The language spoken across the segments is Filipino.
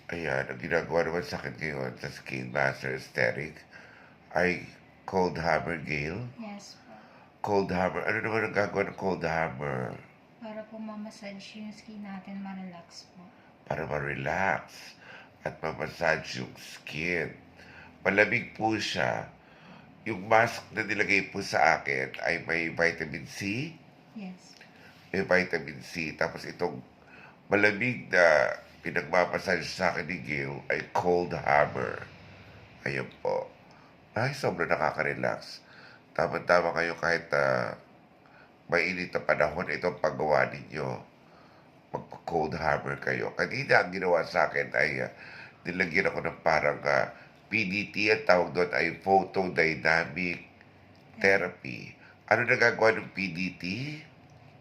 Ayan, ang ginagawa naman sa akin ngayon sa Skin Master Aesthetic ay cold hammer, Gale. Yes po. Cold hammer. Ano naman ang gagawa ng cold hammer? Para po mamassage yung skin natin, ma-relax po. Para ma-relax at ma-massage yung skin. Malamig po siya. Yung mask na nilagay po sa akin ay may vitamin C. Yes. May vitamin C. Tapos itong malamig na pinagmamassage sa akin ni Gil ay cold hammer. Ayun po. Ay, sobrang nakaka-relax. Tama-tama kayo kahit mainit na panahon itong paggawa ninyo. Magpa-cold hammer kayo. Kanina ang ginawa sa akin ay nilagyan ako ng parang PDT. Ang tawag doon ay photodynamic therapy. Ano nagagawa ng PDT?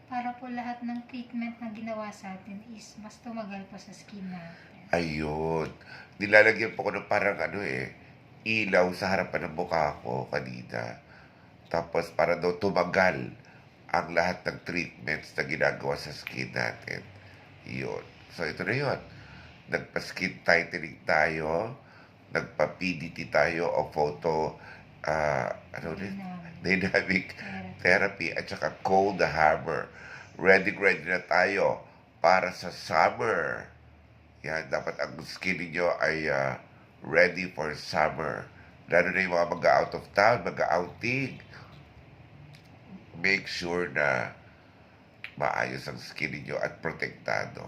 Para po lahat ng treatment na ginawa sa atin is mas tumagal po sa skin natin. Ayun. Nilalagyan po ko ng parang ilaw sa harapan ng mukha ko kanina. Tapos para daw tumagal ang lahat ng treatments na ginagawa sa skin natin. Yun. So ito na yun. Nagpa-skin tightening tayo, nagpa-PDT tayo o ano ulit? Dynamic therapy at saka cold hammer. Ready na tayo para sa summer. Yan, dapat ang skin niyo ay ready for summer. Lalo na yung mga mag-out of town, mag-outing. Make sure na maayos ang skin niyo at protektado.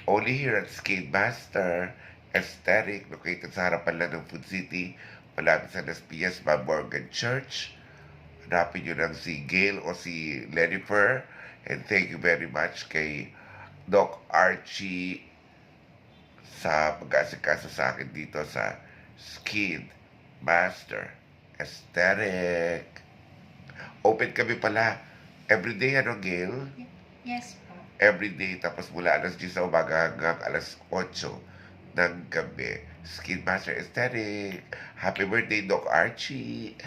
Only here at Skin Master Aesthetic, located sa harapan lang ng Food City, malapit sa Las Piñas, Morgan Church. Hanapin nyo lang si Gail o si Lennifer. And thank you very much kay Doc Archie sa pag-asikaso sa akin dito sa Skin Master Aesthetic. Open kami pala. Everyday, ano, Gail? Yes po. Everyday, tapos mula alas 10 sa umaga hanggang alas 8 ng gabi. Skin Master Aesthetic. Happy birthday, Doc Archie.